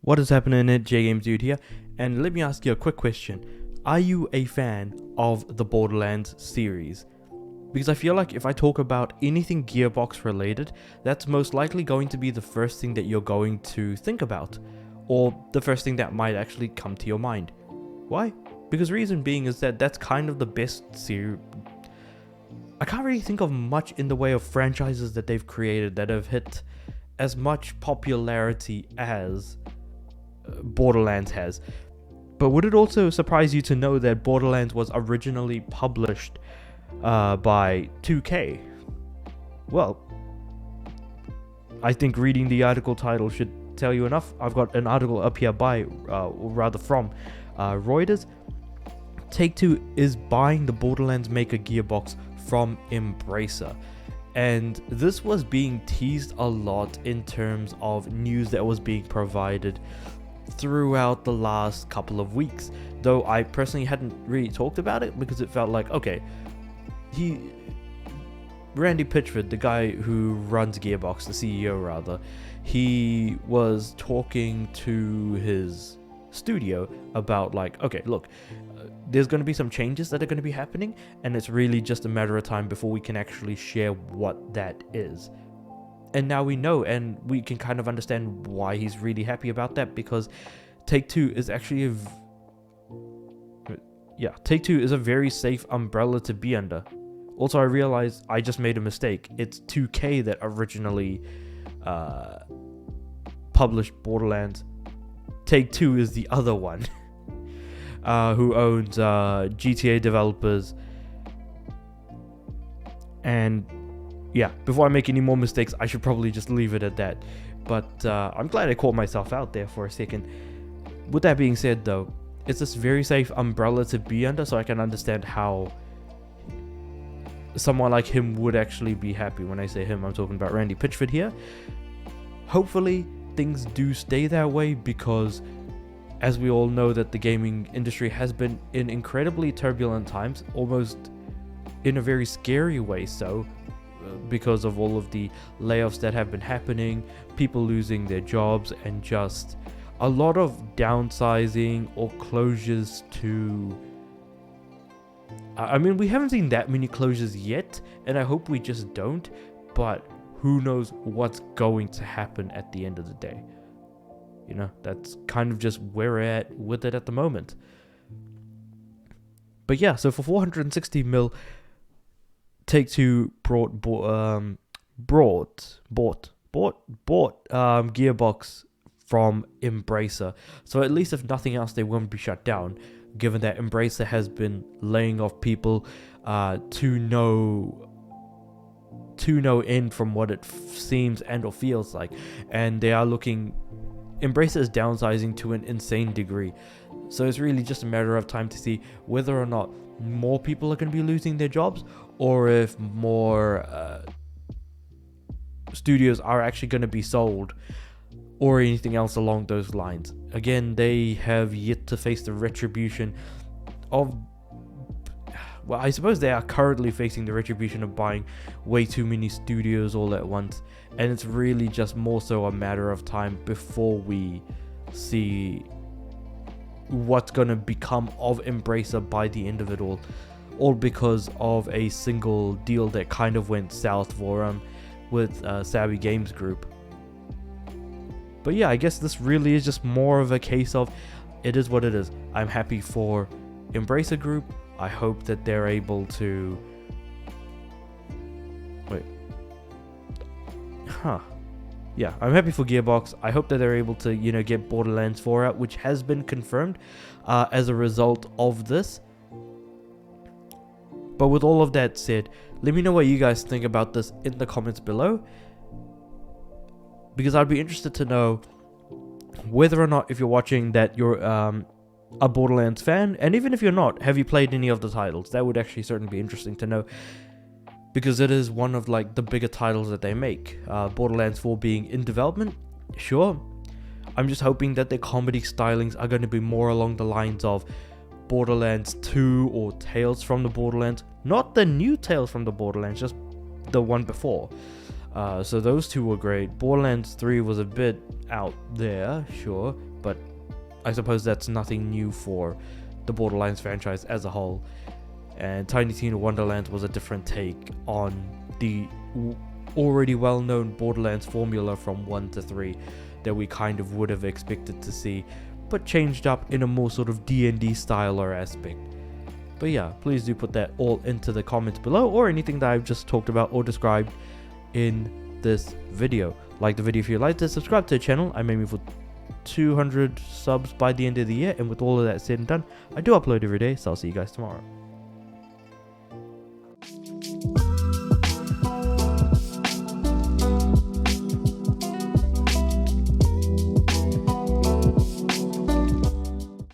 What is happening, J Games Dude here, and let me ask you a quick question. Are you a fan of the Borderlands series? Because I feel like if I talk about anything Gearbox related, that's most likely going to be the first thing that you're going to think about, or the first thing that might actually come to your mind. Why? Because reason being is that that's kind of the best series. I can't really think of much in the way of franchises that they've created that have hit as much popularity as Borderlands has. But would it also surprise you to know that Borderlands was originally published by 2K? Well, I think reading the article title should tell you enough. I've got an article up here by, or rather from, Reuters. Take-Two is buying the Borderlands maker Gearbox from Embracer. And this was being teased a lot in terms of news that was being provided throughout the last couple of weeks, though I personally hadn't really talked about it because it felt like, okay, Randy Pitchford, the guy who runs Gearbox, the CEO rather, he was talking to his studio about like, okay, look, there's going to be some changes that are going to be happening, and it's really just a matter of time before we can actually share what that is. And now we know, and we can kind of understand why he's really happy about that, because Take-Two is actually Take-Two is a very safe umbrella to be under. Also, I realized I just made a mistake. It's 2K that originally published Borderlands. Take-Two is the other one, who owns GTA developers. And yeah, before I make any more mistakes, I should probably just leave it at that. But I'm glad I caught myself out there for a second. With that being said, though, it's this very safe umbrella to be under, so I can understand how someone like him would actually be happy. When I say him, I'm talking about Randy Pitchford here. Hopefully, things do stay that way, because as we all know that the gaming industry has been in incredibly turbulent times, almost in a very scary way so, because of all of the layoffs that have been happening, people losing their jobs, and just a lot of downsizing or closures to... I mean, we haven't seen that many closures yet, and I hope we just don't, but who knows what's going to happen at the end of the day. You know, that's kind of just where we're at with it at the moment. But yeah, so for 460 mil, Take-Two bought Gearbox from Embracer. So at least if nothing else, they won't be shut down, given that Embracer has been laying off people to no end from what it seems and or feels like. And they are looking... Embracer is downsizing to an insane degree. So it's really just a matter of time to see whether or not more people are going to be losing their jobs, or if more studios are actually going to be sold, or anything else along those lines. Again, they have yet to face the retribution of... Well, I suppose they are currently facing the retribution of buying way too many studios all at once, and it's really just more so a matter of time before we see what's going to become of Embracer by the end of it all because of a single deal that kind of went south for them with Savvy Games Group. But yeah, I guess this really is just more of a case of it is what it is. I'm happy for Embracer Group. I hope that they're able to... Yeah, I'm happy for Gearbox. I hope that they're able to, get Borderlands 4 out, which has been confirmed as a result of this. But with all of that said, let me know what you guys think about this in the comments below, because I'd be interested to know whether or not, if you're watching, that you're a Borderlands fan, and even if you're not, have you played any of the titles? That would actually certainly be interesting to know, because it is one of like the bigger titles that they make. Borderlands 4 being in development, sure. I'm just hoping that their comedy stylings are going to be more along the lines of Borderlands 2 or Tales from the Borderlands, not the new Tales from the Borderlands, just the one before. So those two were great. Borderlands 3 was a bit out there, sure, but I suppose that's nothing new for the Borderlands franchise as a whole. And Tiny Tina Wonderlands was a different take on the already well-known Borderlands formula from 1 to 3 that we kind of would have expected to see, but changed up in a more sort of D&D style or aspect. But yeah, please do put that all into the comments below, or anything that I've just talked about or described in this video. Like the video if you liked it, subscribe to the channel. I'm aiming for 200 subs by the end of the year, and with all of that said and done, I do upload every day, so I'll see you guys tomorrow.